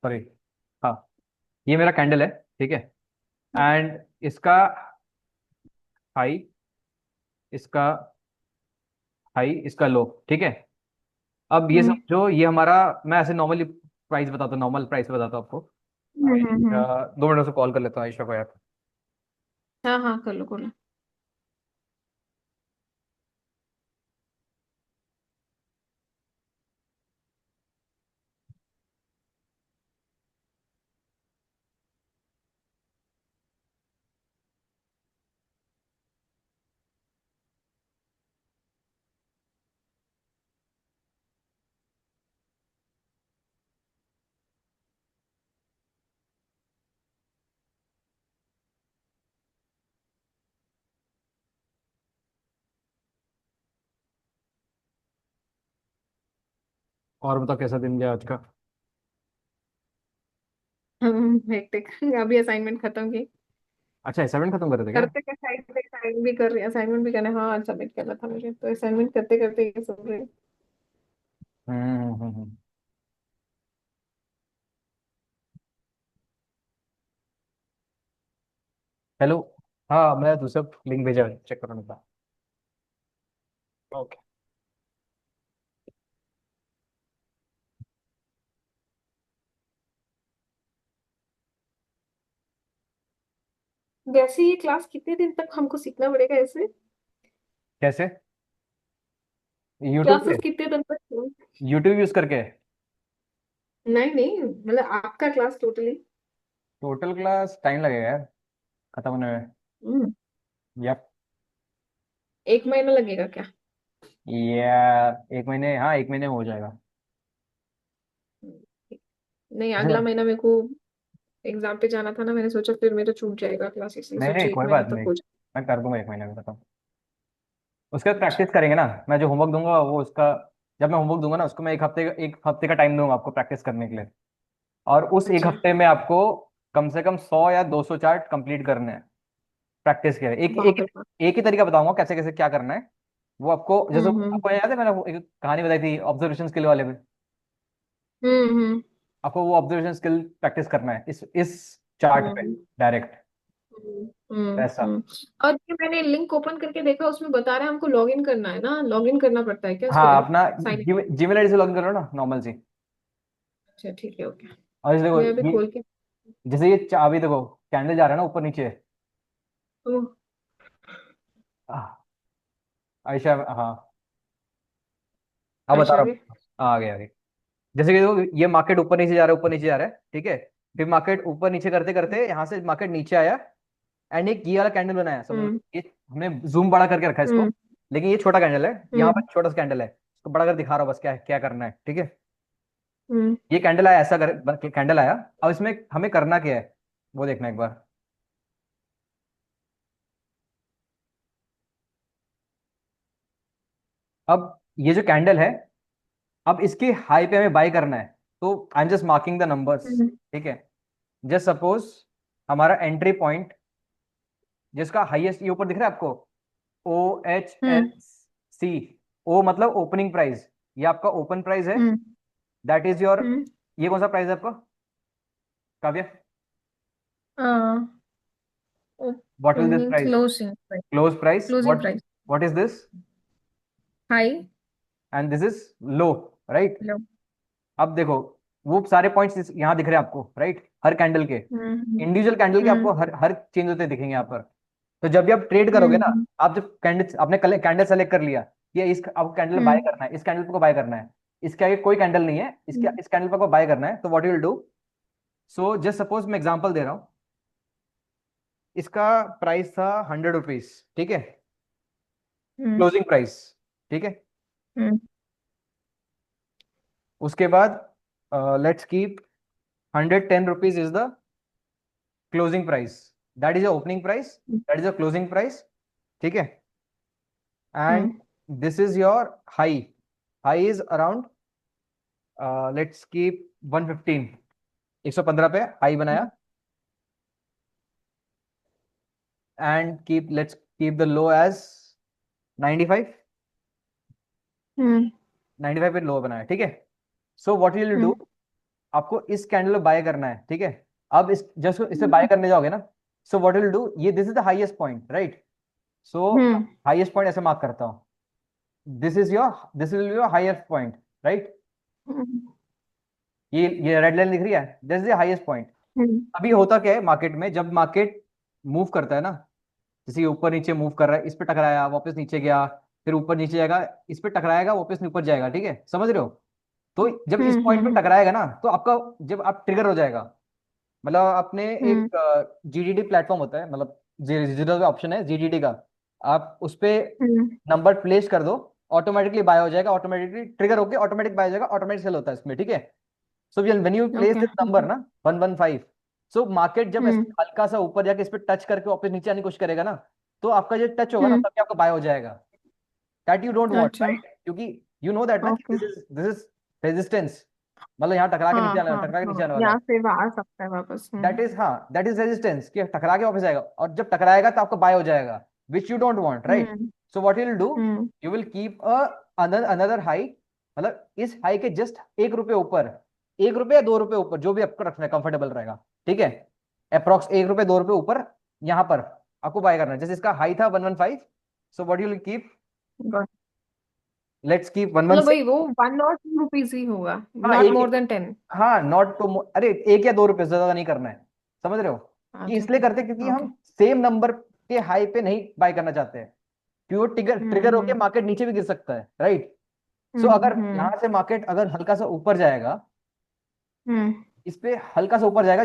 Sorry. हाँ, ये मेरा कैंडल है, ठीक है। एंड इसका हाई, इसका हाई, इसका लो, ठीक है। अब ये हम्म समझो, ये हमारा, मैं ऐसे नॉर्मली प्राइस बताता हूँ, नॉर्मल प्राइस बताता हूँ आपको। हम्म। 2 मिनट से कॉल कर लेता हूँ आयशा को यार। हाँ हाँ, कर लो कर लो। और बताओ कैसा दिन गया आज का। हेक्टिक। अभी असाइनमेंट खत्म की। अच्छा, असाइनमेंट खत्म कर रहे थे क्या? करते कर साइड पे साइड भी कर रही हूँ, असाइनमेंट भी करना है। हाँ, आज सबमिट करना था मुझे, तो असाइनमेंट करते करते ये सब रही। हम्म। हेलो। हाँ, मैं दूसरा लिंक भेजा है, चेक करो ना। ओके। वैसे ये क्लास कितने दिन तक हमको सीखना पड़ेगा ऐसे? कैसे? यूट्यूब पे? क्लासेस कितने दिन तक? यूट्यूब यूज करके? नहीं नहीं, मतलब आपका class totally. Total class time लगेगा यार, खत्म होने में। हम्म। यप। 1 महीना लगेगा क्या? या 1 महीने, हाँ 1 महीने में हो जाएगा। नहीं, अच्छा। अगला महीना मेरे को एग्जाम पे जाना था ना, मैंने सोचा फिर मेरा छूट जाएगा क्लास, इसलिए नहीं नहीं, सोची एक कोई महीना बात तक नहीं, हो जाए। मैं कर दूंगा 1 महीने में खत्म। उसके बाद प्रैक्टिस करेंगे ना। मैं जो होमवर्क दूंगा वो उसका, जब मैं होमवर्क दूंगा ना उसको, मैं एक हफ्ते का टाइम दूंगा आपको प्रैक्टिस करने के लिए। और उस एक अच्छा। हफ्ते में आपको कम से कम 100 या 200 चार्ट कंप्लीट करने हैं। प्रैक्टिस के लिए एक बाप एक रे बाप। एक ही तरीका बताऊंगा कैसे कैसे क्या करना है। वो आपको, जैसे हम्म। आपको याद है मैंने वो एक कहानी बताई थी ऑब्जर्वेशन स्किल वाले में। हम्म। आपको वो ऑब्जर्वेशन स्किल प्रैक्टिस करना है इस चार्ट पे हम्म डायरेक्ट, वैसा। और ये मैंने लिंक ओपन करके देखा, उसमें बता रहा है हमको लॉग इन करना है ना, लॉग इन करना पड़ता है क्या उसके हाँ, लिए? अपना साइन इन। जीमेल आईडी से लॉगिन करो ना, नॉर्मल सी। अच्छा ठीक है, ओके। और इसे देखो, मैं अभी ये खोल के। जैसे ये चाबी देखो, कैंडल जा रहा है ना ऊपर नीचे। ओह, आह, आयशा, हाँ। अब बता आयशा रहा भी। हूँ। हाँ, आ गया आ गया। जैसे कि देखो, ये मार्केट ऊपर नीचे जा रहा है, ऊपर नीचे जा रहा है, ठीक है। फिर मार्केट ऊपर नीचे करते करते यहाँ से मार्केट नीचे आया। एंड एक ये वाला कैंडल बनाया, समझ लो। हम्म ये हमने जूम बड़ा करके रखा है इसको। हम्म लेकिन ये छोटा कैंडल है, यहाँ पर हम्म छोटा सा कैंडल है, इसको बड़ा कर दिखा रहा हूँ बस, क्या क्या करना है, ठीक है। हम्म ये कैंडल आया, ऐसा कर कैंडल आया। अब इसमें हमें करना क्या है, वो देखना एक बार। अब ये जो कैंडल है, अब इसके हाई पे हमें बाय करना है। तो I am just marking the numbers, hmm ठीक है। जस्ट सपोज हमारा एंट्री पॉइंट, जिसका हाईएस्ट ये ऊपर दिख रहा है आपको, OHSC। ओ मतलब ओपनिंग प्राइस, ये आपका ओपन प्राइस है। Hmm that is your, hmm ये कौन सा प्राइस है आपका, Kavya? What will this opening price? Closing price. Close price, closing what? Price. What is this? High. And this is low, right. Low. अब देखो, वो सारे पॉइंट्स यहाँ दिख रहे हैं आपको, राइट, हर कैंडल के। हम्म इंडिविजुअल कैंडल के हम्म आपको हर हर चेंज होते दिखेंगे यहाँ पर। तो जब भी आप ट्रेड करोगे ना, हम्म आप जब कैंडल, आपने कैंडल सेलेक्ट कर लिया, ये इस आपको कैंडल बाय हम्म करना है, इस कैंडल को बाय करना है। इसके आगे कोई कैंडल नहीं है, इसके हम्म इस कैंडल पर को बाय करना है, तो what you will do. So just suppose मैं एग्जांपल दे रहा हूँ। इसका प्राइस था 100 रुपीज, ठीक है, हम्म क्लोजिंग प्राइस, ठीक है। हम्म उसके बाद let's keep 110 rupees is the closing price. That is opening price, that is a closing price, ठीक है। And hmm this is your high. High is around, let's keep 115, 115 पे high बनाया। And keep let's keep the low as 95, hmm 95 पे low बनाया, ठीक है। So what you will do, आपको इस कैंडल में बाय करना है, ठीक है। अब इस जस्ट इसे बाय करने जाओगे ना, सो व्हाट विल डू, ये this is the highest point, right. So hmm highest point ऐसे मार्क करता हूँ, this is your, this will your highest point, right. Hmm ये रेड लाइन दिख रही है, this is the highest point. Hmm अभी होता क्या है मार्केट में, जब मार्केट मूव करता है ना, जैसे ये ऊपर नीचे मूव कर रहा है, इस पे टकराया वापस नीचे गया, फिर ऊपर नीचे जाएगा, इस पे टकराएगा वापस ऊपर जाएगा, ठीक है, समझ रहे हो। तो जब इस पॉइंट पे हम्म टकराएगा ना, तो आपका, जब आप ट्रिगर हो जाएगा, मतलब आपने हम्म एक जीडीडी प्लेटफॉर्म होता है, मतलब डिजिटल ऑप्शन है जीडीडी का, आप उस पे हम्म नंबर प्लेस कर दो, ऑटोमेटिकली बाय हो जाएगा, ऑटोमेटिकली ट्रिगर होके ऑटोमेटिक बाय हो जाएगा, ऑटोमेटिक सेल होता है इसमें, ठीक है। So when you place okay this number ना, 115, सो मार्केट जब ऐसे हम्म हल्का सा ऊपर जाके इस पे टच करके वापस नीचे आने की कोशिश करेगा ना, तो आपका जो टच होगा ना, हम्म तभी आपका बाय हो जाएगा, दैट यू डोंट वांट, अच्छा राइट, क्योंकि यू नो दैट ना कि ओके दिस इज रेजिस्टेंस, मतलब यहाँ टकरा के नीचे हाँ आने वाला, हाँ टकरा के नीचे हाँ आने वाला है। यहाँ से आ सकता है वापस। दैट इज, हाँ, दैट इज रेजिस्टेंस, कि टकरा के वापस आएगा, और जब टकराएगा तो आपका बाय हो जाएगा, which you don't want, right. Hmm so what you will do, hmm you will keep a another another high, मतलब इस हाई के जस्ट 1 रुपए ऊपर, 1 रुपए या 2 रुपए ऊपर, जो भी आपको रखना है कंफर्टेबल रहेगा, ठीक है। अप्रॉक्स 1 रुपए 2 रुपए ऊपर यहाँ पर आपको बाय करना है, जैसे इसका हाई था 115, सो what you will keep, Got it. Let's keep one one मतलब वही सिक्स वो 1 और 2 रुपीज ही होगा, हाँ नॉट एक, मोर देन 10। हाँ नॉट टू, अरे 1 या 2 रुपए से ज्यादा नहीं करना है, समझ रहे हो। ये अच्छा इसलिए करते हैं क्योंकि ओके। हम सेम नंबर के हाई पे नहीं बाय करना चाहते हैं, क्योंकि वो ट्रिगर ट्रिगर होके हम्म मार्केट नीचे भी गिर सकता है, राइट। सो अगर हम्म यहाँ से मार्केट अगर हल्का सा ऊपर जाएगा, हम्म इस पे हल्का सा ऊपर जाएगा,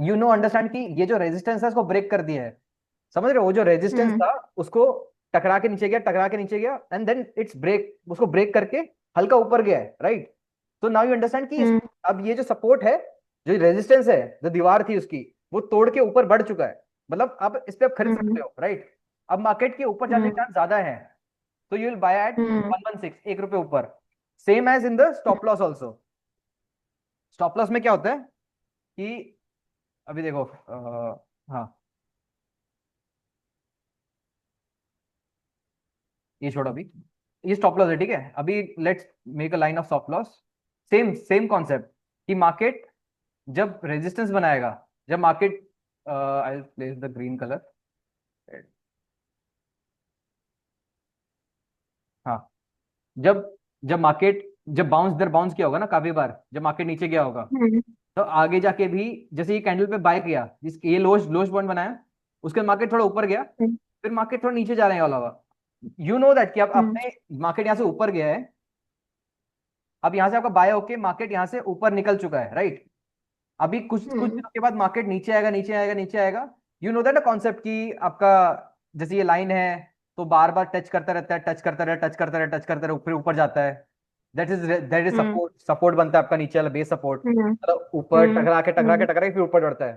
यू नो अंडरस्टैंड कि ये जो रेजिस्टेंस है उसको ब्रेक कर दिया है, समझ रहे हो, वो जो रेजिस्टेंस हम्म था उसको टकरा के नीचे गया, टकरा के नीचे गया, एंड देन इट्स ब्रेक, उसको ब्रेक करके हल्का ऊपर गया है, राइट। तो नाउ यू अंडरस्टैंड कि हम्म अब ये जो सपोर्ट है, जो रेजिस्टेंस है, जो दीवार थी उसकी, वो तोड़ के ऊपर बढ़ चुका है, मतलब आप इस पे आप खरीद हम्म सकते हो, राइट। अब मार्केट के ऊपर जाने हम्म का चांस ज्यादा है, तो you will buy at hmm 116, 1 रुपए ऊपर, same as in the stop loss also. Stop loss में क्या होता है कि, अभी देखो, हाँ, ये छोड़ो अभी, ये स्टॉप लॉस है, ठीक है। अभी let's make a line of stop loss, same same concept, कि मार्केट जब रेजिस्टेंस बनाएगा, जब market, I place the green colour, हाँ, जब जब मार्केट, जब बाउंस दर बाउंस किया होगा ना काफी बार, जब मार्केट नीचे गया होगा, हम्म तो आगे जाके भी, जैसे ये कैंडल पे बाय किया, जिस ये लोएस्ट लोएस्ट पॉइंट बनाया, उसके मार्केट थोड़ा ऊपर गया, हम्म फिर मार्केट थोड़ा नीचे जाने वाला होगा, यू नो दैट कि अब हम्म आपने, मार्केट यहाँ से ऊपर गया है, अब यहाँ से आपका बाय होके मार्केट यहाँ से ऊपर निकल चुका है, राइट। अभी कुछ कुछ हम्म दिनों के बाद मार्केट नीचे आएगा, नीचे आएगा, नीचे आएगा, यू नो दैट कॉन्सेप्ट कि आपका, जैसे ये लाइन है, तो बार बार टच करता रहता है, टच करता रहता है, टच करता रहता है, टच करता रहता है, फिर ऊपर जाता है, that is hmm support, support बनता है आपका नीचे वाला बेस सपोर्ट, हम्म मतलब ऊपर हम्म टकरा के टकरा के हम्म टकरा के फिर ऊपर बढ़ता है,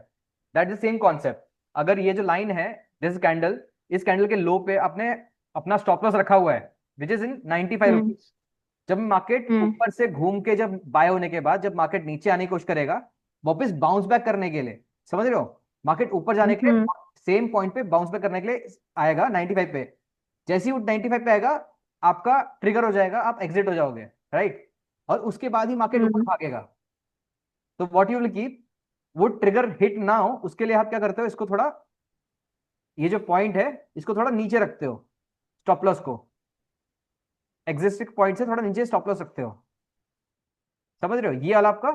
दैट इज सेम कॉन्सेप्ट। अगर ये जो लाइन है, दिस कैंडल, इस कैंडल के लो पे आपने अपना स्टॉप लॉस रखा हुआ है, which is in 95 hmm rupees. जब मार्केट हम्म ऊपर से घूम के, जब बाय होने के बाद जब मार्केट नीचे आने की कोशिश करेगा, वापस बाउंस बैक करने के लिए, समझ रहे हो, मार्केट ऊपर जाने के लिए हम्म सेम पॉइंट पे बाउंस बैक करने के लिए आएगा 95 पे, जैसे ही वो 95 पे आएगा, आपका ट्रिगर हो जाएगा, आप एग्जिट हो जाओगे, राइट। और उसके बाद ही मार्केट ऊपर हम्म भागेगा। तो व्हाट यू विल कीप, वो ट्रिगर हिट ना हो उसके लिए आप क्या करते हो, इसको थोड़ा, ये जो पॉइंट है, इसको थोड़ा नीचे रखते हो, स्टॉप लॉस को एग्जिस्टिंग पॉइंट से थोड़ा नीचे स्टॉप लॉस रखते हो, समझ रहे हो, ये वाला आपका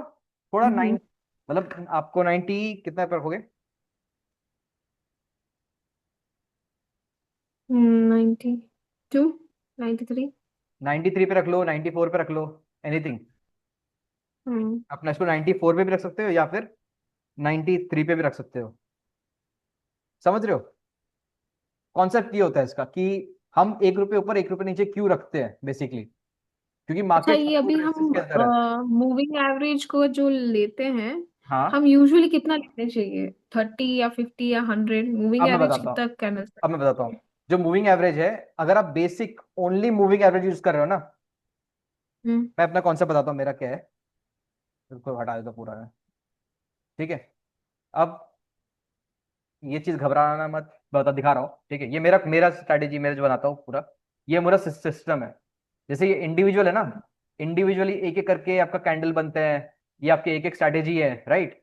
थोड़ा नाइन, हम्म मतलब आपको 90 कितना पे रखोगे, 92 93। 93 पे रख लो, 94 पे रख लो, एनीथिंग। हम्म अपना इसको 94 पे भी रख सकते हो, या फिर 93 पे भी रख सकते हो, समझ रहे हो। कॉन्सेप्ट ये होता है इसका कि हम 1 रुपए ऊपर 1 रुपए नीचे क्यों रखते हैं बेसिकली, क्योंकि अच्छा, मार्केट ये अभी सपोर्ट रेजिस्टेंस हम के अंदर है। मूविंग एवरेज को जो लेते हैं, हम हाँ, यूजुअली कितना लेने चाहिए? 30 या 50 या 100? मूविंग अब मैं एवरेज बताता कितना हूँ, कैंडल्स अब मैं बताता हूँ, चाहिए? जो मूविंग एवरेज है, अगर आप basic only moving average use कर रहे हो ना, हम्म मैं अपना कॉन्सेप्ट बताता हूँ मेरा क्या है, बिल्कुल हटा देता हूँ पूरा है, ठीक है। अब ये चीज घबराना मत, बता दिखा रहा हूँ, ठीक है, ये मेरा मेरा स्ट्रैटेजी, मेरा जो बनाता हूँ पूरा, ये मेरा सिस्टम है। जैसे ये इंडिविजुअल है ना, इंडिविजुअली एक एक करके आपका कैंडल बनते हैं, ये आपकी एक एक स्ट्रैटेजी है, राइट।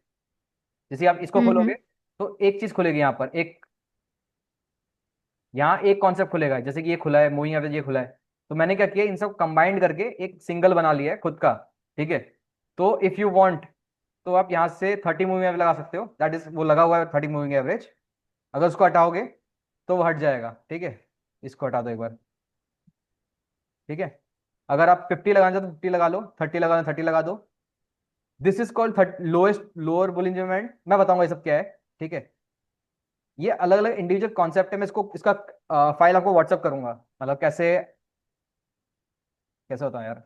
जैसे आप इसको हम्म। खोलोगे तो एक चीज खुलेगी यहाँ पर, एक यहाँ एक कॉन्सेप्ट खुलेगा, जैसे कि ये खुला है मूविंग एवरेज, ये खुला है। तो मैंने क्या किया, इन सब कंबाइंड करके एक सिंगल बना लिया है खुद का, ठीक है। तो इफ यू वांट तो आप यहाँ से 30 मूविंग एवरेज लगा सकते हो, दैट इज वो लगा हुआ है 30 मूविंग एवरेज। अगर उसको हटाओगे तो वो हट जाएगा, ठीक है। इसको हटा दो एक बार, ठीक है। अगर आप 50 लगाना चाहते हो 50 लगा लो, 30 लगाना 30 लगा दो। This is called lowest lower Boolean moment, मैं बताऊंगा ये सब क्या है, ठीक है। ये अलग अलग इंडिविजुअल कॉन्सेप्ट है, मैं इसको इसका फाइल आपको व्हाट्सअप करूंगा, मतलब कैसे कैसे होता है यार।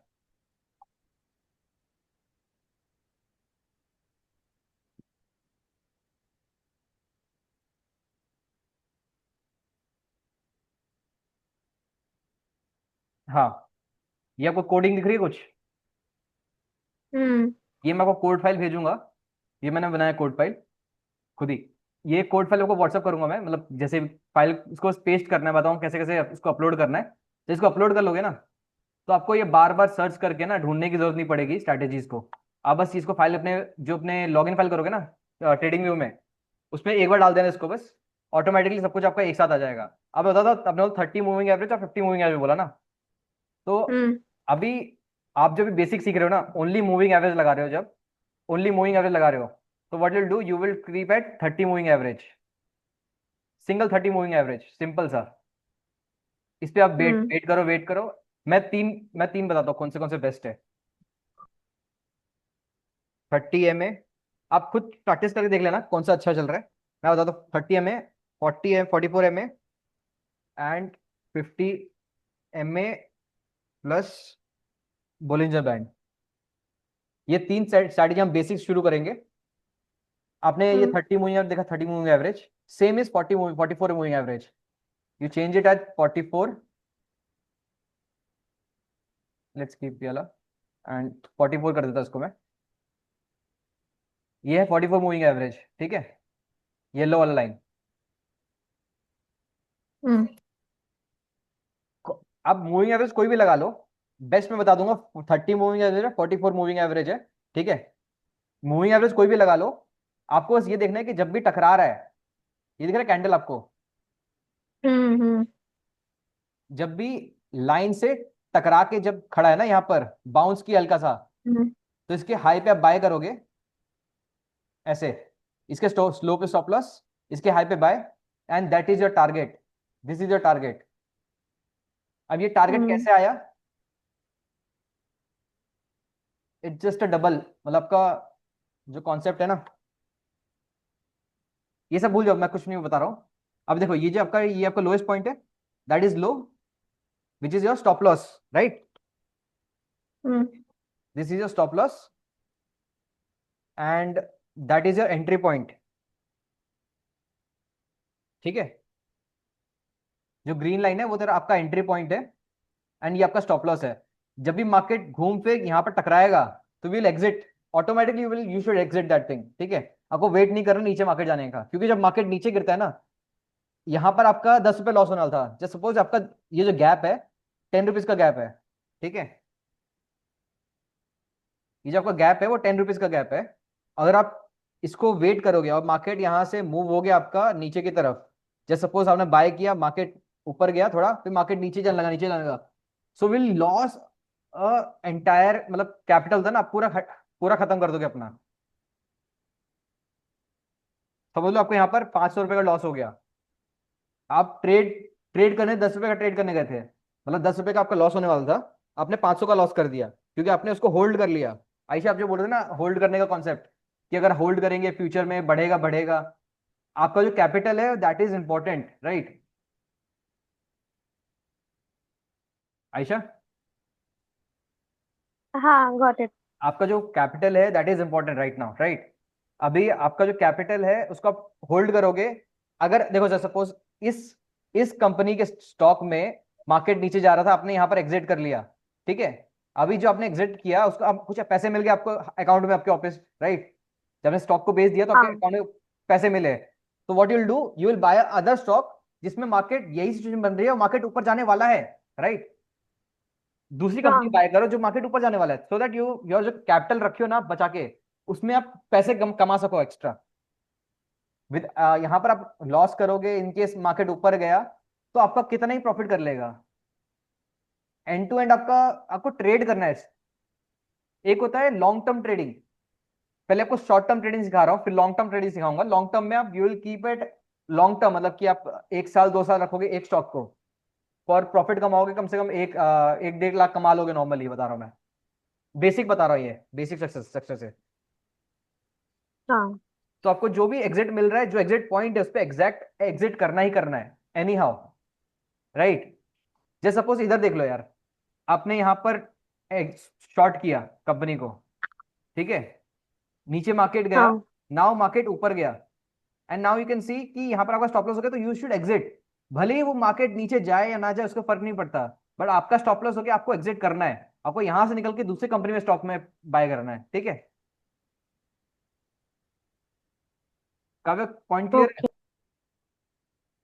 हाँ, ये आपको कोडिंग दिख रही है कुछ, हम्म। ये मैं आपको कोड फाइल भेजूंगा। ये मैंने बनाया कोड फाइल खुद ही। ये कोड फाइल आपको व्हाट्सअप करूंगा मैं, मतलब जैसे फाइल इसको पेस्ट करना है, बताऊँ कैसे कैसे इसको अपलोड करना है। तो इसको अपलोड कर लोगे ना, तो आपको ये बार बार सर्च करके ना ढूंढने की जरूरत नहीं पड़ेगी स्ट्रैटेजीज को। आप बस इसको फाइल अपने जो अपने लॉगिन फाइल करोगे ना ट्रेडिंग व्यू में, उसमें एक बार डाल देना इसको बस, ऑटोमेटिकली सब कुछ आपका एक साथ आ जाएगा। अब बता दो, आपने 30 मूविंग एवरेज और 50 मूविंग एवरेज बोला ना, तो हम्म। अभी आप जब बेसिक सीख रहे हो ना, ओनली मूविंग एवरेज लगा रहे हो, जब ओनली मूविंग एवरेज लगा रहे हो, तो what will do, you will creep at 30 moving average, single 30 moving average, simple सा। इस पे आप वेट हम्म। वेट करो, वेट करो। मैं तीन बताता हूँ कौन से बेस्ट है। 30 MA, आप खुद प्रैक्टिस करके देख लेना कौन सा अच्छा चल रहा है। मैं बताता हूँ, 30 MA, 40 44 MA and 50 MA plus Bollinger band. ये तीन स्ट्रैटेजी हम बेसिक शुरू करेंगे। आपने ये हम्म। 30 मूविंग एवरेज देखा, 30 moving average same is 44 moving average. You change it at 44, let's keep वाला, एंड 44 कर देता इसको मैं। ये है 44 मूविंग एवरेज, ठीक है, येलो वाला लाइन। हम्म। आप मूविंग एवरेज कोई भी लगा लो, बेस्ट मैं बता दूंगा। 30 मूविंग एवरेज है, 44 मूविंग एवरेज है, ठीक है। मूविंग एवरेज कोई भी लगा लो, आपको बस ये देखना है कि जब भी टकरा रहा है, ये दिख रहा है कैंडल आपको, हम्म। जब भी लाइन से टकरा के जब खड़ा है ना यहाँ पर, बाउंस की हल्का सा, हम्म। तो इसके हाई पे आप बाय करोगे ऐसे, इसके स्लो पे स्टॉप लॉस, इसके हाई पे buy, and that is your target, this is your target. अब ये टारगेट हम्म। कैसे आया, इट्स जस्ट अ डबल, मतलब आपका जो कॉन्सेप्ट है ना, ये सब भूल जाओ, मैं कुछ नहीं बता रहा हूँ। अब देखो, ये जो आपका ये आपका लोएस्ट पॉइंट है, that is low, which is your stop loss, right. Hmm. This is your stop loss and that is your entry point, ठीक है। जो ग्रीन लाइन है वो तेरा आपका एंट्री पॉइंट है, एंड ये आपका स्टॉप लॉस है। जब भी मार्केट घूम फिर यहाँ पर टकराएगा, तो will exit automatically, will you should exit that thing, ठीक है। आपको वेट नहीं करना नीचे मार्केट जाने का, क्योंकि जब मार्केट नीचे गिरता है ना, यहाँ पर आपका 10 रुपये लॉस होने वाला था। जस्ट सपोज आपका ये जो गैप है, 10 रुपीज का गैप है, ठीक है। ये जो आपका गैप है वो 10 रुपीज का गैप है। अगर आप इसको वेट करोगे और मार्केट यहाँ से मूव हो गया आपका नीचे की तरफ, जैसे सपोज आपने बाय किया, मार्केट ऊपर गया थोड़ा, फिर मार्केट नीचे जाने लगा, नीचे जाने लगा, सो विल लॉस एंटायर, मतलब कैपिटल था ना, पूरा खत्म कर दोगे अपना। समझ लो आपको यहाँ पर 500 रुपये का लॉस हो गया। आप ट्रेड ट्रेड करने 10 रुपये का ट्रेड करने गए थे, मतलब 10 रुपये का आपका लॉस होने वाला था, आपने 500 का लॉस कर दिया, क्योंकि आपने उसको होल्ड कर लिया। आयशा, आप जो बोल रहे थे ना होल्ड करने का कॉन्सेप्ट, कि अगर होल्ड करेंगे फ्यूचर में बढ़ेगा बढ़ेगा, आपका जो कैपिटल है that is important, right Ayesha. हाँ, गॉट इट। आपका जो कैपिटल है that is important right now, right. अभी आपका जो कैपिटल है उसको आप होल्ड करोगे। अगर देखो जैसे सपोज इस कंपनी के स्टॉक में मार्केट नीचे जा रहा था, आपने यहाँ पर एग्जिट कर लिया, ठीक है। अभी जो आपने एग्जिट किया उसको अब कुछ पैसे मिल गए आपको अकाउंट में, आपके ऑफिस, राइट। जब आपने स्टॉक को बेच दिया तो आपके हाँ। अकाउंट में पैसे मिले, तो what you will do, you will by other stock जिसमें मार्केट, यही सिचुएशन बन रही है और मार्केट ऊपर जाने वाला है, राइट। दूसरी कंपनी हाँ बाय करो जो मार्केट ऊपर जाने वाला है, सो दैट यू योर जो कैपिटल रखी हो ना बचा के, उसमें आप पैसे कमा सको एक्स्ट्रा। विद यहाँ पर आप लॉस करोगे इन केस मार्केट ऊपर गया, तो आपका कितना ही प्रॉफिट कर लेगा। एंड टू एंड आपको ट्रेड करना है। एक होता है लॉन्ग टर्म ट्रेडिंग, पहले आपको शॉर्ट टर्म ट्रेडिंग सिखा रहा हूँ, फिर लॉन्ग टर्म ट्रेडिंग सिखाऊंगा। लॉन्ग टर्म में आप you will keep it long term, मतलब कि आप 1 साल 2 साल रखोगे एक स्टॉक को, और प्रॉफिट कमाओगे कम से कम 1 1 1.5 लाख कमा लोगे नॉर्मली, बता रहा हूँ मैं। बेसिक बता रहा हूँ, ये बेसिक सक्सेस सक्सेस है। हाँ तो आपको जो भी एग्जिट मिल रहा है, जो एग्जिट पॉइंट है उस पर एग्जैक्ट एग्जिट करना ही करना है, एनी हाउ, राइट। जैसे सपोज इधर देख लो यार, आपने यहाँ पर शॉर्ट किया कंपनी को, ठीक है, नीचे मार्केट गया, हाँ। नाउ मार्केट ऊपर गया, and now you can see कि यहाँ पर आपका स्टॉप लॉस हो गया, तो यू शुड एग्जिट। भले ही वो मार्केट नीचे जाए या ना जाए उसका फर्क नहीं पड़ता, बट आपका स्टॉप लॉस हो गया, आपको एग्जिट करना है, आपको यहां से निकल के दूसरी कंपनी में स्टॉक में बाय करना है, ठीक है। काव्य पॉइंट क्लियर है? ओके।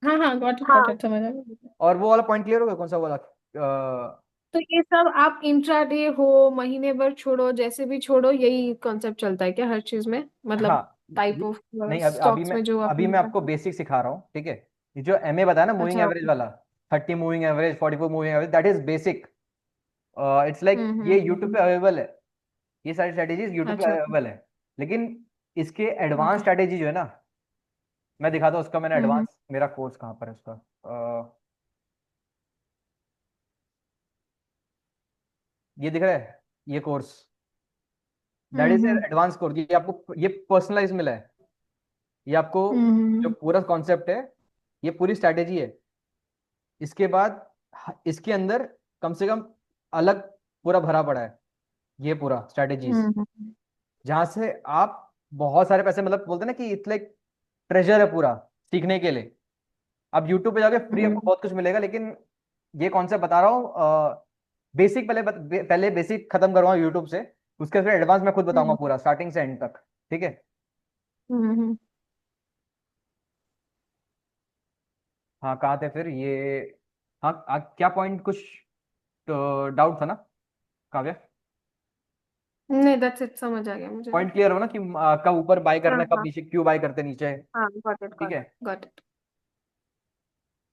हाँ हाँ, गॉट इट, समझ आ गया। और वो वाला पॉइंट क्लियर हो गया, कौन सा वाला तो ये सब आप इंट्राडे हो, महीने भर छोड़ो, जैसे भी छोड़ो, यही कॉन्सेप्ट चलता है क्या हर चीज में, मतलब हाँ। टाइप ऑफ नहीं, स्टॉक्स में जो अभी आपने मैं बताया? आपको बेसिक सिखा रहा हूँ, ठीक है। ये जो एमए बताया ना, मूविंग अच्छा एवरेज ओके। वाला, 30 moving average, 44 moving average, that is basic. It's like ये यूट्यूब पे हम्म। अवेलेबल है, ये सारी स्ट्रेटेजीज यूट्यूब पे अच्छा ओके। अवेलेबल है। लेकिन इसके एडवांस ओके। स्ट्रेटेजी जो है ना, मैं दिखाता हूँ उसका, मैंने हम्म एडवांस, मेरा कोर्स कहाँ पर है उसका, ये दिख रहा है, ये course, that is hmm advance course. ये आपको ये पर्सनलाइज मिला है, ये आपको जो हम्म पूरा कॉन्सेप्ट है, ये पूरी स्ट्रैटेजी है। इसके बाद इसके अंदर कम से कम अलग पूरा भरा पड़ा है, ये पूरा स्ट्रैटेजीज, हम्म जहां से आप बहुत सारे पैसे, मतलब बोलते हैं ना कि इट्स लाइक ट्रेजर है पूरा सीखने के लिए। आप यूट्यूब पे जाके फ्री आपको हम्म बहुत कुछ मिलेगा, लेकिन ये कॉन्सेप्ट बता रहा हूँ, बेसिक पहले बेसिक खत्म करवाऊँ यूट्यूब से, उसके फिर एडवांस मैं खुद बताऊंगा हम्म पूरा स्टार्टिंग से एंड तक, ठीक है। हम्म। हाँ, कहाँ थे फिर ये? हाँ, क्या पॉइंट, कुछ डाउट था ना काव्या? नहीं, दैट्स इट, समझ आ गया मुझे। पॉइंट क्लियर हो ना कि कब ऊपर बाय हाँ करना है, कब हाँ नीचे, क्यों बाय करते हैं नीचे, हाँ, गॉट इट ठीक गॉट है। It got it.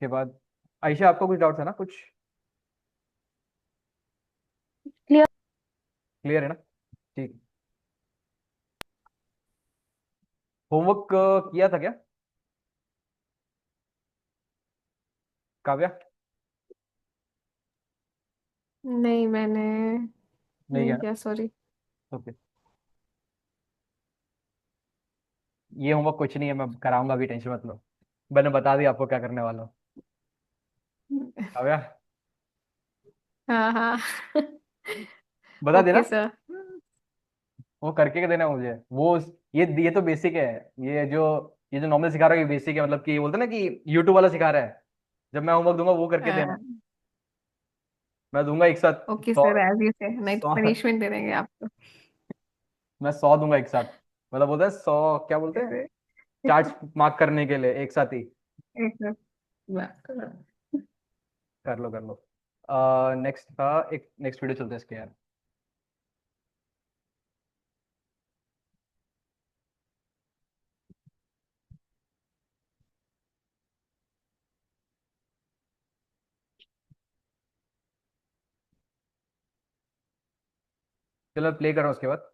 के बाद आयशा, आपको कुछ डाउट था ना कुछ? क्लियर। क्लियर है ना? ठीक। होमवर्क किया था क्या काव्या? नहीं, मैंने नहीं नहीं किया ना? किया, सॉरी। ओके। ये होमवर्क कुछ नहीं है, मैं कराऊंगा अभी, टेंशन मत लो। मैंने बता दिया आपको क्या करने वाला हूँ, काव्या, हाँ हाँ। बता देना। Okay sir. वो करके के देना मुझे वो, ये तो बेसिक है। ये जो नॉर्मल सिखा रहा है ये बेसिक है, मतलब कि बोलते हैं ना कि यूट्यूब वाला सिखा रहा है। जब मैं होमवर्क दूंगा वो करके देना, मैं दूंगा एक साथ ओके 100। सर, एज यू से, नहीं तो 100 पनिशमेंट दे देंगे आपको। मैं 100 दूंगा एक साथ, मतलब बोलते हैं 100, क्या बोलते हैं, ऐसे। चार्ज मार्क करने के लिए एक साथ ही। एक मिनट, बात करो। कर लो कर लो। नेक्स्ट था, एक नेक्स्ट वीडियो चलते हैं इसके यार। चलो प्ले कर रहा हूँ उसके बाद।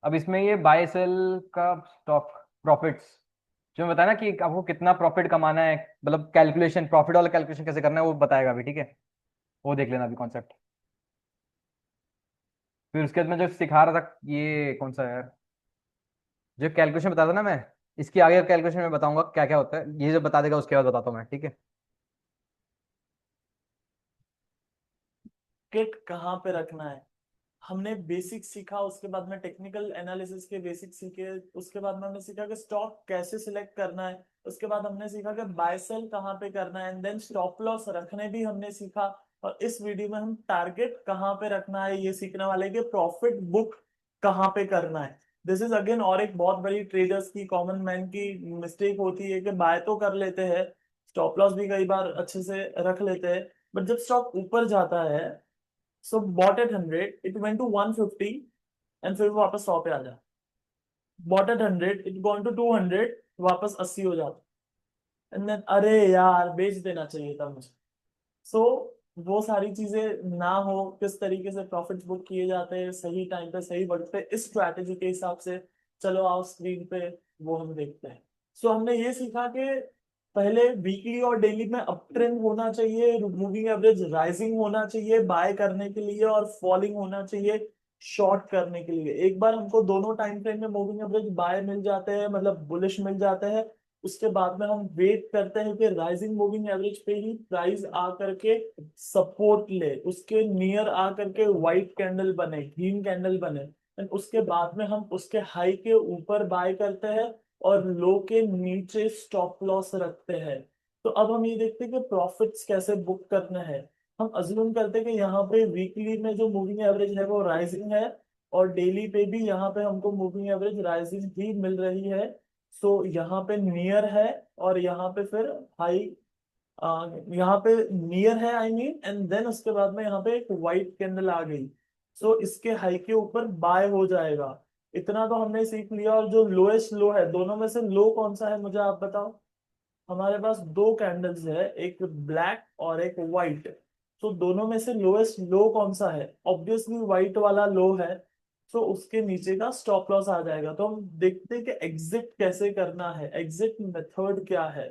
अब इसमें ये बाय सेल का स्टॉक प्रॉफिट्स, जो मैं बताया ना कि आपको कितना प्रॉफिट कमाना है, मतलब कैलकुलेशन, प्रॉफिट वाला कैलकुलेशन कैसे करना है वो बताएगा अभी, ठीक है। वो देख लेना अभी कॉन्सेप्ट। फिर उसके बाद मैं जो सिखा रहा था, ये कौन सा है यार, जो कैलकुलेशन बताया था ना मैं, इसके आगे कैलकुलेशन में बताऊंगा क्या क्या होता है, ये जो बता देगा उसके बाद बताता हूँ मैं, ठीक है। किट कहाँ पे रखना है, हमने बेसिक सीखा। उसके बाद में टेक्निकल एनालिसिस के बेसिक सीखे। उसके बाद में हमने सीखा कि स्टॉक कैसे सिलेक्ट करना है। उसके बाद हमने सीखा कि बाय सेल कहाँ पे करना है, एंड देन स्टॉप लॉस रखने भी हमने सीखा। और इस वीडियो में हम टारगेट कहाँ पे रखना है ये सीखने वाले, कि प्रॉफिट बुक कहाँ पे करना है। दिस इज अगेन और एक बहुत बड़ी ट्रेडर्स की, कॉमन मैन की मिस्टेक होती है कि बाय तो कर लेते हैं, स्टॉप लॉस भी कई बार अच्छे से रख लेते हैं, बट जब स्टॉक ऊपर जाता है, so bought at 100, it went to 150 and फिर वापस 100 पे आ जाए, bought at 100, it gone to 200, वापस 80 हो जाता, एंड देन अरे यार बेच देना चाहिए था मुझे। सो वो सारी चीजें ना हो, किस तरीके से प्रॉफिट्स बुक किए जाते हैं सही टाइम पे सही वक्त पे, इस स्ट्रैटेजी के हिसाब से, चलो आओ स्क्रीन पे वो हम देखते हैं। सो हमने ये सीखा कि पहले वीकली और डेली में अप ट्रेंड होना चाहिए, मूविंग एवरेज राइजिंग होना चाहिए बाय करने के लिए, और फॉलिंग होना चाहिए शॉर्ट करने के लिए। एक बार हमको दोनों टाइम फ्रेम में मूविंग एवरेज बाय मिल जाते हैं, मतलब बुलिश मिल जाते हैं, उसके बाद में हम वेट करते हैं कि राइजिंग मूविंग एवरेज पे ही प्राइस आ करके सपोर्ट ले, उसके नियर आ करके व्हाइट कैंडल बने, ग्रीन कैंडल बने, एंड उसके बाद में हम उसके हाई के ऊपर बाय करते हैं और लो के नीचे स्टॉप लॉस रखते हैं। तो अब हम ये देखते हैं कि प्रॉफिट्स कैसे बुक करना है। हम अज्यूम करते हैं कि यहाँ पे वीकली में जो मूविंग एवरेज है वो राइजिंग है, और डेली पे भी यहाँ पे हमको मूविंग एवरेज राइजिंग ही मिल रही है। सो यहाँ पे नियर है, और यहाँ पे फिर हाई, यहाँ पे नियर है आई मीन, एंड देन उसके बाद में यहाँ पे एक व्हाइट कैंडल आ गई, सो इसके हाई के ऊपर बाय हो जाएगा। इतना तो हमने सीख लिया। और जो लोएस्ट लो है, दोनों में से लो कौन सा है मुझे आप बताओ। हमारे पास दो कैंडल्स है, एक ब्लैक और एक व्हाइट, तो दोनों में से लोएस्ट लो कौन सा है, ऑब्वियसली व्हाइट वाला लो है। तो उसके नीचे का स्टॉप लॉस आ जाएगा। तो हम देखते हैं कि एग्जिट कैसे करना है, एग्जिट मेथड क्या है।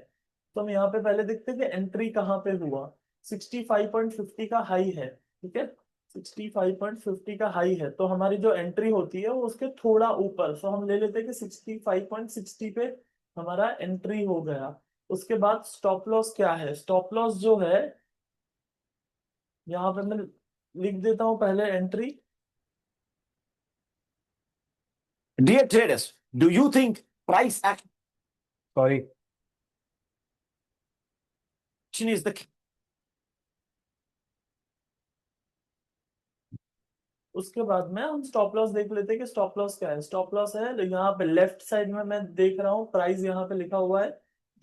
तो हम यहाँ पे पहले देखते हैं कि एंट्री कहाँ पे हुआ। 65.50 का हाई है, ठीक है, 65.50 का हाई है, तो हमारी जो एंट्री होती है वो उसके थोड़ा ऊपर, सो हम ले लेते हैं कि 65.60 पे हमारा एंट्री हो गया। उसके बाद स्टॉप लॉस क्या है, स्टॉप लॉस जो है यहाँ पे मैं लिख देता हूं पहले entry. Dear traders, do you think price action sorry, is the key? उसके बाद में हम स्टॉप लॉस देख लेते हैं कि स्टॉप लॉस क्या है। स्टॉप लॉस है यहाँ पे लेफ्ट साइड में, मैं देख रहा हूँ प्राइस यहाँ पे लिखा हुआ है।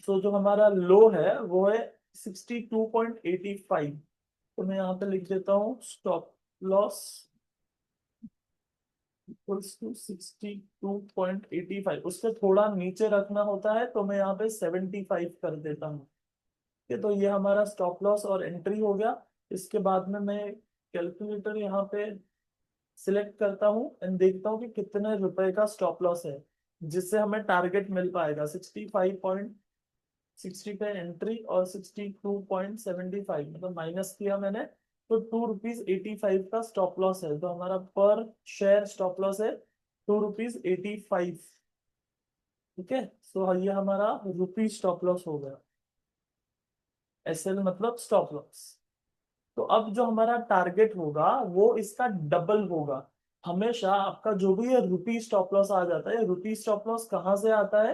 तो जो हमारा लो है वो है 62.85, तो मैं यहाँ पे लिख देता हूँ स्टॉप लॉस इक्वल्स टू 62.85, उससे थोड़ा नीचे रखना होता है तो मैं यहाँ पे 75 कर देता हूँ। ठीक है, तो ये हमारा स्टॉप लॉस और एंट्री हो गया। इसके बाद में मैं कैलकुलेटर यहाँ पे सिलेक्ट करता हूँ एंड देखता हूँ कि कितने रुपए का स्टॉप लॉस है जिससे हमें टारगेट मिल पाएगा। 65.60 पे एंट्री और 62.75, मतलब माइनस किया मैंने, तो 2 रुपीज 85 का स्टॉप लॉस है। तो हमारा पर शेयर स्टॉप लॉस है 2 रुपीज 85। ठीक है, सो ये हमारा रुपी स्टॉप लॉस हो गया। एसएल मतलब स्टॉप लॉस। तो अब जो हमारा टारगेट होगा वो इसका डबल होगा। हमेशा आपका जो भी ये रुपी स्टॉप लॉस आ जाता है, रुपी स्टॉप लॉस कहां से आता है,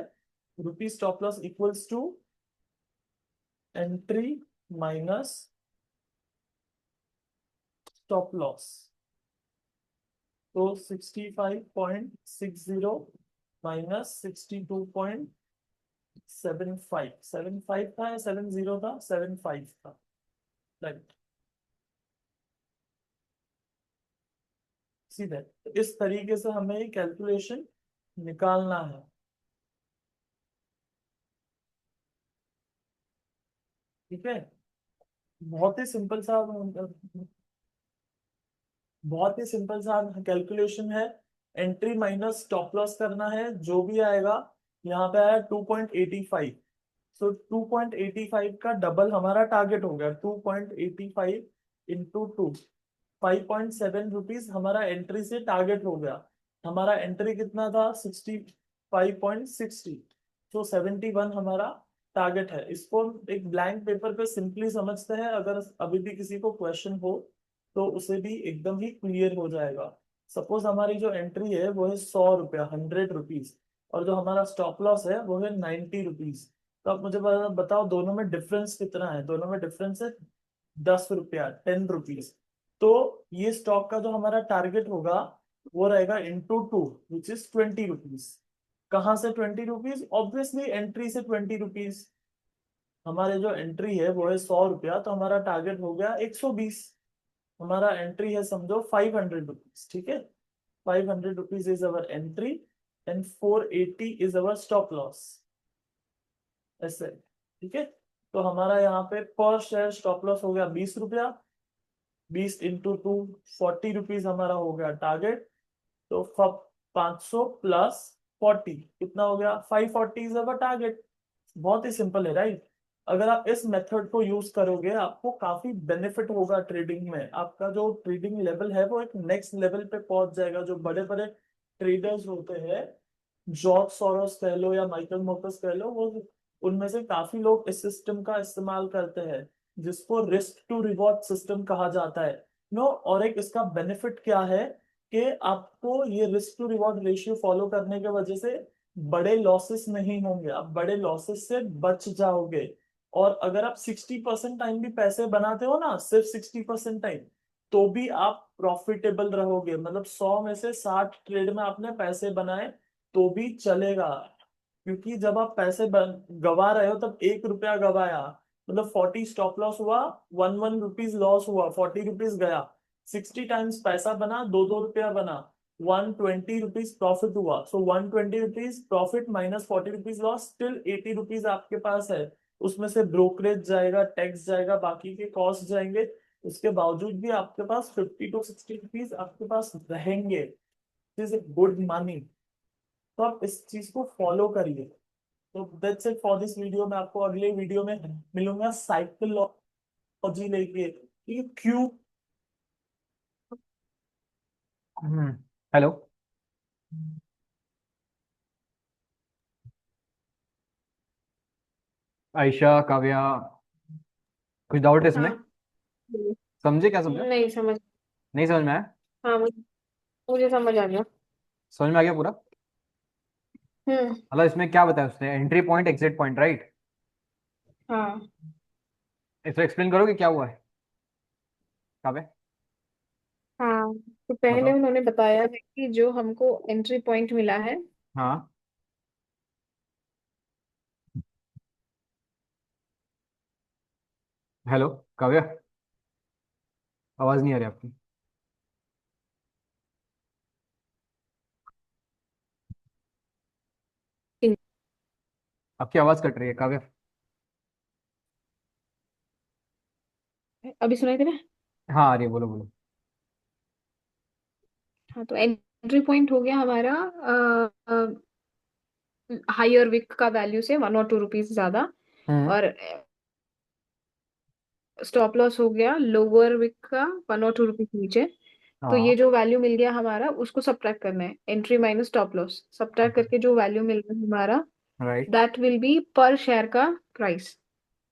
rupee stop loss equals to entry minus stop loss. तो 65.60 माइनस 62.75, 75 था या 70 था, 75 था, राइट। सीधे तो इस तरीके से हमें ये कैलकुलेशन निकालना है। ठीक है, बहुत ही सिंपल सा, बहुत ही सिंपल सा कैलकुलेशन है। एंट्री माइनस स्टॉप लॉस करना है, जो भी आएगा यहाँ पे आया 2.85, सो 2.85 का डबल हमारा टारगेट हो गया। 2.85 इंटू 2, 5.7 रुपीज हमारा एंट्री से टारगेट हो गया। हमारा एंट्री कितना था, 65.60, तो 71 हमारा टारगेट है। इसको एक ब्लैंक पेपर पे सिंपली समझते हैं, अगर अभी भी किसी को क्वेश्चन हो तो उसे भी एकदम ही क्लियर हो जाएगा। सपोज हमारी जो एंट्री है वो है 100 रुपया, 100 रुपीज, और जो हमारा स्टॉप लॉस है वो है 90 रुपीज। तो आप मुझे बताओ दोनों में डिफरेंस कितना है। दोनों में डिफरेंस है 10 रुपया, 10 रुपीज। तो ये स्टॉक का जो हमारा टारगेट होगा वो रहेगा इंटू 2 विच इज 20 रुपीज। कहाँ से 20 रुपीज? ऑब्वियसली एंट्री से 20 रुपीज। हमारे जो एंट्री है वो है 100 रुपया, तो हमारा टारगेट हो गया 120। हमारा एंट्री है समझो 500 रुपीज, ठीक है। 500 rupees is our entry and 480 is our stop loss, ऐसे, ठीक है। तो हमारा यहाँ पे पर शेयर स्टॉप लॉस हो गया 20 रुपया। 20 × 2 40 रुपीज हमारा हो गया टारगेट। तो 500 प्लस 40 कितना हो गया? 540 इज अवर टारगेट। बहुत ही सिंपल है, राइट। अगर आप इस मेथड को यूज करोगे आपको काफी बेनिफिट होगा ट्रेडिंग में। आपका जो ट्रेडिंग लेवल है वो एक नेक्स्ट लेवल पे पहुंच जाएगा। जो बड़े बड़े ट्रेडर्स होते हैं, जॉर्ज सोरोस कह लो या माइकल मोकस कह लो, वो उनमें से काफी लोग इस सिस्टम का इस्तेमाल करते हैं, जिसको रिस्क टू रिवॉर्ड सिस्टम कहा जाता है। नो, और एक इसका बेनिफिट क्या है कि आपको ये risk to reward ratio follow करने की वजह से बड़े लॉसेस नहीं होंगे, आप बड़े लॉसेस से बच जाओगे। और अगर आप 60% टाइम भी पैसे बनाते हो ना, सिर्फ 60% टाइम, तो भी आप प्रॉफिटेबल रहोगे। मतलब 100 में से 60 ट्रेड में आपने पैसे बनाए तो भी चलेगा। क्योंकि जब आप पैसे गवा रहे हो तब 1 रुपया गवाया, मतलब 40 स्टॉप लॉस हुआ, 1 रुपीज लॉस हुआ, 40 रुपीज गया। 60 टाइम्स पैसा बना, 2 2 रुपया बना, 120 रुपीज प्रॉफिट हुआ। सो 120 rupees profit minus 40 rupees loss, still 80 rupees आपके पास है। उसमें से ब्रोकरेज जाएगा, टैक्स जाएगा, बाकी के कॉस्ट जाएंगे। उसके बावजूद भी आपके पास 50 to 60 रुपीज आपके पास रहेंगे। This is good money. तो आप इस चीज को फॉलो करिए। तो that's it for this video. मैं आपको अगले वीडियो में मिलूंगा साइकोलॉजी लेके कि क्यों। हेलो। आयशा, काव्या, कुछ डाउट इसमें? हाँ, बोलिए। समझे? क्या समझा? नहीं समझ। नहीं समझ में आया? हाँ, मुझे मुझे समझ आ गया। समझ में आ गया पूरा? हम्म। मतलब इसमें क्या बताया उसने? Entry point, exit point, right? हाँ। इसको एक्सप्लेन करोगे क्या हुआ है? काव्या, हाँ, तो पहले बताओ। उन्होंने बताया है कि जो हमको एंट्री पॉइंट मिला है, हाँ। हेलो काव्या, आवाज नहीं आ रही आपकी। आपकी आवाज कट रही है काव्या। अभी सुनाई दे रहा है? हाँ आ रही है, बोलो बोलो। हाँ, तो एंट्री पॉइंट हो गया हमारा हायर विक का वैल्यू से 1 और 2 रुपीज ज्यादा, हम्म। और स्टॉप लॉस हो गया लोअर विक का 1 और 2 रुपीज नीचे। तो ये हाँ। जो वैल्यू मिल गया हमारा, उसको सब्ट्रैक्ट करना है, entry minus stop loss subtract करके जो वैल्यू मिल रहा है हमारा, राइट। दैट विल बी पर शेयर का प्राइस।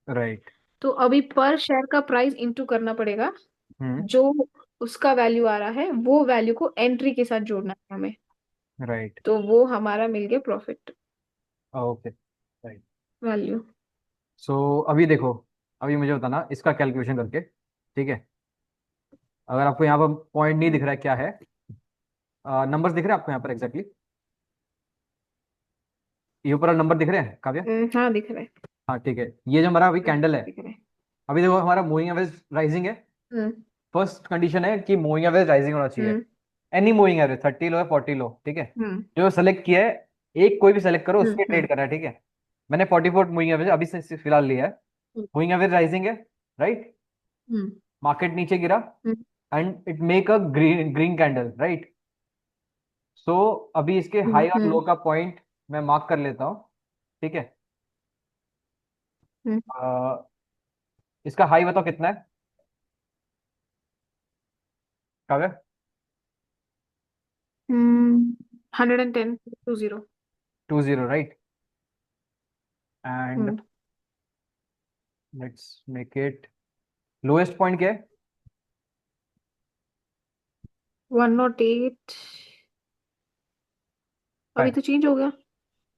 राइट। तो अभी पर शेयर का प्राइस इंटू करना पड़ेगा, हम्म। जो उसका वैल्यू आ रहा है वो वैल्यू को एंट्री के साथ जोड़ना है हमें। राइट। तो वो हमारा मिल गया प्रॉफिट ओके। राइट। वैल्यू। सो अभी देखो, अभी मुझे बताना इसका कैलकुलेशन करके, ठीक है? अगर आपको यहाँ पर पॉइंट नहीं दिख रहा है, क्या है, नंबर्स दिख रहे हैं आपको यहाँ पर एग्जैक्टली? ये ऊपर नंबर दिख रहे हैं काव्या? हाँ, दिख रहा है। हाँ ठीक है। ये जो हमारा अभी कैंडल है, दिख रहा है। अभी देखो हमारा मूविंग एवरेज राइजिंग है। हम्म। फर्स्ट कंडीशन है कि मूविंग एवरेज राइजिंग होना चाहिए। हम्म। एनी मूविंग एवरेज 30 लो या 40 लो, ठीक है? हम्म। जो सेलेक्ट किया है, एक कोई भी सेलेक्ट करो, उसके हम्म। ट्रेड करना है, ठीक है? मैंने 44 मूविंग एवरेज अभी से फिलहाल लिया है। हम्म। मूविंग एवरेज राइजिंग है, राइट? हम्म। मार्केट नीचे गिरा hmm. And it make a green green candle, right? So अभी इसके हाई और लो हम्म। का पॉइंट मैं मार्क कर लेता हूँ, ठीक है? हम्म। अ, इसका हाई बताओ कितना है Kavya? 110 20। 20, right? And hmm. Let's make it, lowest point क्या है? 108। अभी फाइव। तो चेंज हो गया।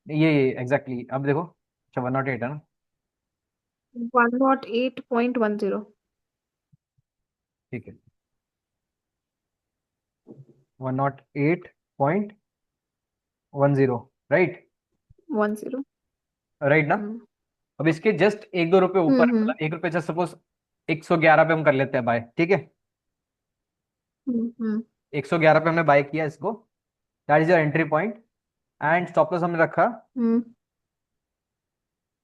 ये एग्जैक्टली अब देखो। अच्छा 108 है ना? 108.10। ठीक है। 108.10, राइट? 10। राइट ना? हम्म अब इसके जस्ट 1-2 रुपए ऊपर है, हम्म मतलब 1 रुपए, जस्ट सपोज 111 पे हम कर लेते हैं बाय, ठीक है? हम्म 111 पे हमने बाय किया इसको, that is your entry point. And stop loss हमने रखा, हम्म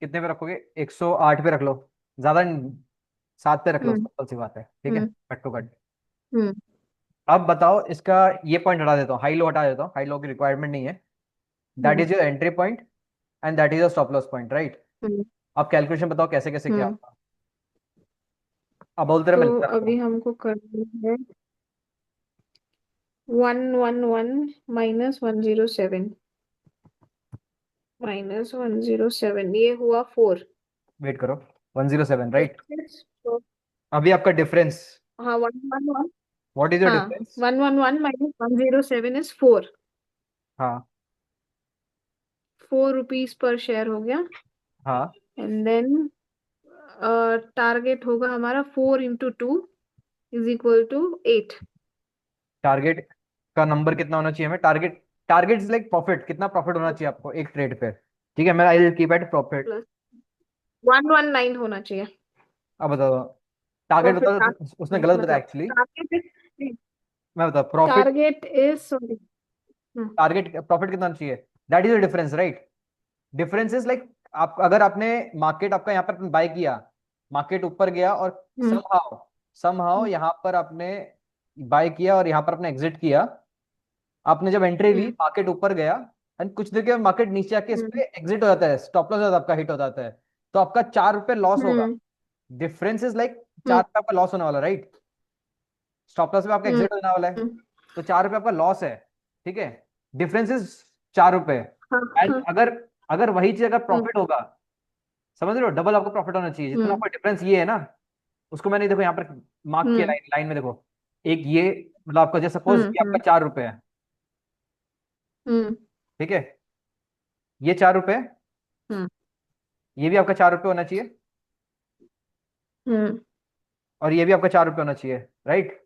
कितने पे रखोगे? 108 पे रख लो, ज्यादा नहीं, 7 पे रख लो, हम्म सिंपल सी बात है, ठीक है? हम्म कट टू कट। हम्म अब बताओ, इसका ये पॉइंट हटा देता हूँ, हाई लो हटा देता हूँ, हाई लो की रिक्वायरमेंट नहीं है। That hmm is your entry point and that is your stop loss point, right? Hmm अब कैलकुलेशन बताओ कैसे कैसे किया हम्म। आपका। अब बोलते रहे, मैं तो लिखता रहता अभी हूँ। हमको करना है 111 -107 -107, ये हुआ 4। वेट करो, 107, राइट? Yes, तो अभी आपका डिफरेंस, हाँ 111, व्हाट इज योर हाँ डिफरेंस? 111 -107 इज 4। हाँ 4 रुपीज पर शेयर हो गया। हाँ। एंड देन टारगेट होगा हमारा 4 × 2 इज इक्वल टू 8 टारगेट का नंबर कितना होना चाहिए हमें? Target, target is like profit, कितना प्रॉफिट होना चाहिए आपको एक ट्रेड पे, ठीक है? मेरा I will keep at profit. Plus 119 होना चाहिए अब बताओ, टारगेट प्रॉफिट। बताओ, उसने गलत बताया मतलब एक्चुअली। टारगेट मैं बताऊँ profit, target is sorry. Target profit कितना होना चाहिए? That is the difference, right? Difference is like, आप अगर आपने मार्केट आपका यहाँ पर बाय किया, मार्केट ऊपर गया और समहाउ समहाउ यहाँ पर आपने बाय किया और यहाँ पर आपने एग्जिट किया, आपने जब एंट्री ली मार्केट ऊपर गया एंड कुछ देर के मार्केट नीचे आके इस पे एग्जिट हो जाता है, स्टॉप लॉस आपका हिट हो जाता है, तो आपका 4 रुपए लॉस होगा। डिफरेंस इज लाइक 4 रुपए आपका लॉस होने वाला, राइट? स्टॉप लॉस पे आपका एग्जिट होने वाला है, तो 4 रुपए आपका लॉस है, ठीक है? डिफरेंस इज 4 रुपए। एंड अगर अगर वही चीज अगर प्रॉफिट होगा, समझ रहे हो, डबल आपको प्रॉफिट होना चाहिए, जितना आपका डिफरेंस ये है ना, उसको मैंने देखो यहाँ पर मार्क किया, लाइन लाइन में देखो, एक ये, मतलब आपका जैसे सपोज ये आपका 4 रुपए है, ठीक है? ये 4 रुपए, ये भी आपका 4 रुपए होना चाहिए, और ये भी आपका 4 रुपए होना चाहिए, राइट?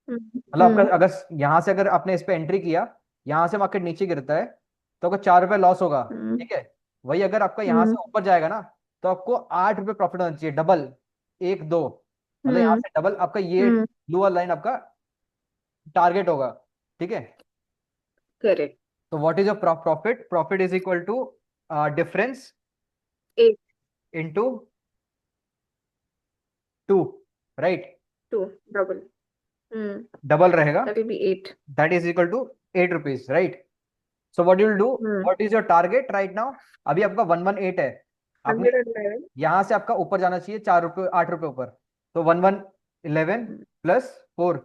मतलब आपका अगर यहाँ से अगर आपने इस पे एंट्री किया, यहाँ से मार्केट नीचे गिरता है, तो आपका 4 रुपए लॉस होगा, ठीक है? वही अगर आपका यहाँ से ऊपर जाएगा ना, तो आपको 8 रुपए प्रॉफिट होना चाहिए, डबल, 1 2, मतलब यहाँ से डबल आपका ये लोअर लाइन आपका टारगेट होगा, ठीक है? करेक्ट। तो what is your profit? Profit is equal to difference 8 into 2, right? 2 double double रहेगा, that will be 8। That is equal to 8 rupees, right? So what you will do, what is your target right now? अभी आपका 118 है, आपने 111। यहां से आपका ऊपर जाना चाहिए 4 रुपए, 8 रुपए ऊपर, तो 1111 plus 4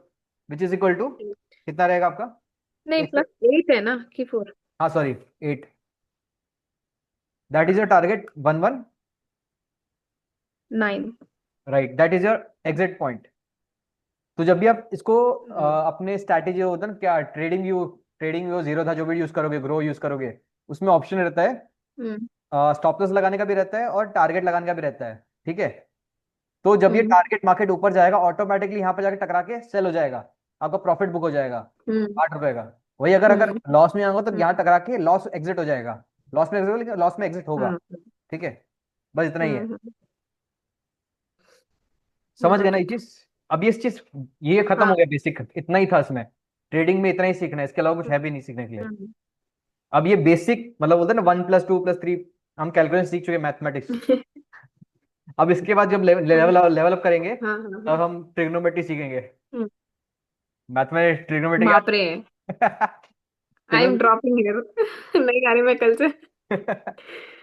which is equal to कितना रहेगा आपका? नहीं, इस पे, प्लस 8 है ना कि 4? हाँ sorry, 8, that is your target 11, 9। Right? That is your exit point. तो जब भी आप इसको अपने स्ट्रैटेजी होता है ना, क्या ट्रेडिंग व्यू जीरो था, जो भी यूज करोगे, ग्रो यूज करोगे, उसमें ऑप्शन रहता है, स्टॉप लॉस लगाने का भी रहता है और टारगेट लगाने का भी रहता है, ठीक है? तो जब ये टारगेट मार्केट ऊपर जाएगा, ऑटोमेटिकली यहाँ पर जाके टकरा के सेल हो जाएगा, आपका प्रॉफिट बुक हो जाएगा 8 रुपए का। वही अगर अगर लॉस में आऊंगा तो यहाँ टकरा के लॉस एग्जिट हो जाएगा, लॉस में एग्जिट होगा, ठीक है? बस इतना ही है, समझ गए ना ये चीज? अब ये चीज, ये खत्म हो हाँ। गया, बेसिक इतना ही था इसमें, ट्रेडिंग में इतना ही सीखना है, इसके अलावा कुछ है भी नहीं सीखने के लिए। अब ये बेसिक, मतलब बोलते हैं ना 1+2+3, हम कैलकुलेशन सीख चुके, मैथमेटिक्स। अब इसके बाद जब लेवल अप करेंगे, हाँ हाँ तब हाँ। हम ट्रिग्नोमेट्री सीखेंगे। हम्म, मैथमेटिक्स, ट्रिग्नोमेट्री बाप रे। I am trigonometry dropping here. नहीं आ रही मैं कल से।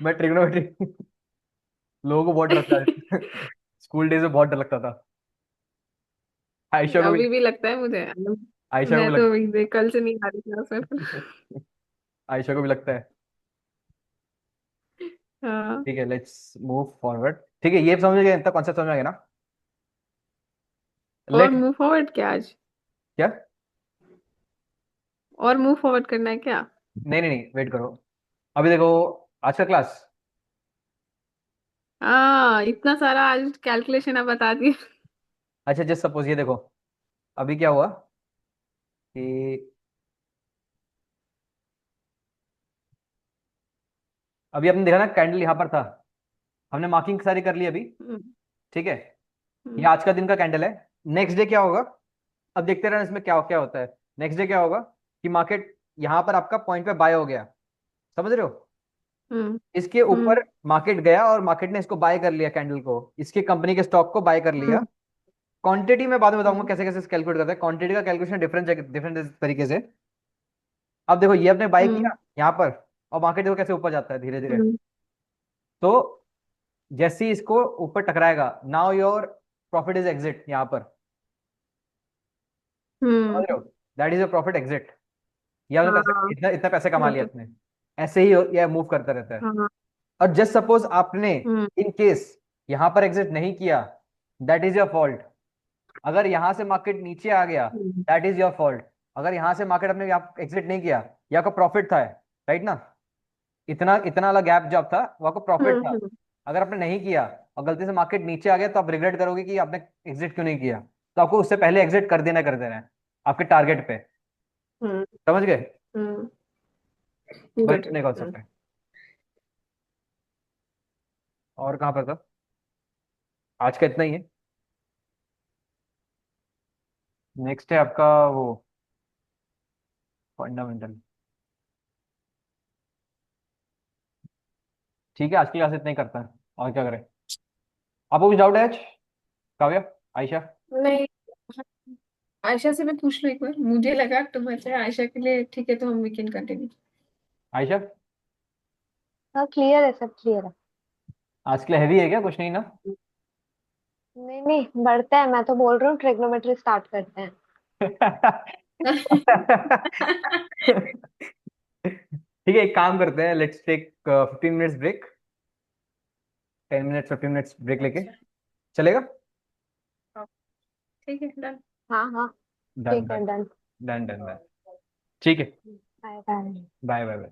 मैं ट्रिग्नोमेट्री लोगों को बहुत डर लगता है। स्कूल डेज में बहुत डर लगता था। आयशा को भी, अभी भी लगता है मुझे। आयशा को मैं भी तो कल से नहीं आ रही क्लास में। आयशा को भी लगता है। हाँ। ठीक है, लेट्स मूव फॉरवर्ड, ठीक है? ये समझ गए, इतना कॉन्सेप्ट समझ आ गया ना? और लेट, मूव फॉरवर्ड क्या आज? क्या? और मूव फॉरवर्ड करना है क्या? नहीं नहीं नहीं, वेट करो, अभी देखो आज का क्लास। हाँ, इतना सारा आज कैलकुलेशन आप बता दिए। अच्छा जस्ट सपोज ये देखो, अभी क्या हुआ, कि अभी आपने देखा ना कैंडल यहाँ पर था, हमने मार्किंग सारी कर ली अभी, हम्म ठीक है। ये हम्म आज का दिन का कैंडल है। नेक्स्ट डे क्या होगा, अब देखते रहना इसमें क्या क्या होता है। नेक्स्ट डे क्या होगा कि मार्केट यहाँ पर आपका पॉइंट पे बाय हो गया, समझ रहे हो। हम्म इसके ऊपर मार्केट गया और मार्केट ने इसको बाय कर लिया, कैंडल को, इसके कंपनी के स्टॉक को बाय कर लिया। हम्म क्वांटिटी में बाद में बताऊंगा हम्म कैसे कैसे कैलकुलेट करते हैं, क्वांटिटी का कैलकुलेशन डिफरेंट डिफरेंट तरीके से। अब देखो ये आपने बाय हम्म किया यहाँ पर, और मार्केट देखो कैसे ऊपर जाता है धीरे धीरे। हम्म तो जैसे ही इसको ऊपर टकराएगा, now your profit is exit यहाँ पर, समझ रहे हो, that is your profit exit. ये आपने पैसे, हाँ इतना इतना पैसे कमा लिया ओके आपने। ऐसे ही ये मूव करता रहता है। हाँ और जस्ट सपोज आपने हम्म इन केस यहाँ पर एग्जिट नहीं किया, दैट इज योर फॉल्ट। अगर यहाँ से मार्केट नीचे आ गया, हम्म दैट इज योर फॉल्ट। अगर यहाँ से मार्केट अपने एग्जिट नहीं किया, ये आपका प्रॉफिट था, राइट ना। इतना इतना वाला गैप जो आप था वो आपको प्रॉफिट था। हम्म अगर आपने नहीं किया और गलती से मार्केट नीचे आ गया, तो आप रिग्रेट करोगे कि आपने एग्जिट क्यों नहीं किया। तो आपको उससे पहले एग्जिट कर देना है आपके टारगेट पे, हम्म समझ गए। गुड बस नहीं कर सकते। और कहाँ पर था, आज का इतना ही है। नेक्स्ट है आपका वो फंडामेंटल। ठीक है, आज की क्लास इतना ही करता है, और क्या करें। आपको कुछ डाउट है आज, काव्या, आयशा। नहीं, आयशा से मैं पूछ लूँ एक बार, मुझे लगा तुम अच्छा आयशा के लिए ठीक है तो हम वी कैन कंटिन्यू। आयशा, हाँ क्लियर है, सब क्लियर है। आज के लिए हैवी है क्या, कुछ नहीं ना। नहीं नहीं, बढ़ता है, मैं तो बोल रही हूँ ट्रिग्नोमेट्री स्टार्ट करते हैं। ठीक है, एक काम करते हैं, let's take 15 minutes break, 10 minutes 15 minutes break लेके, अच्छा चलेगा। ठीक है डन। हाँ हाँ, डन ठीक है done done. Done done done. ठीक है, bye bye. Bye bye bye.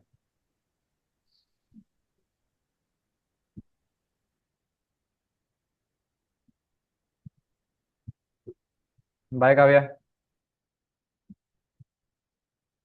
Bye Kavya.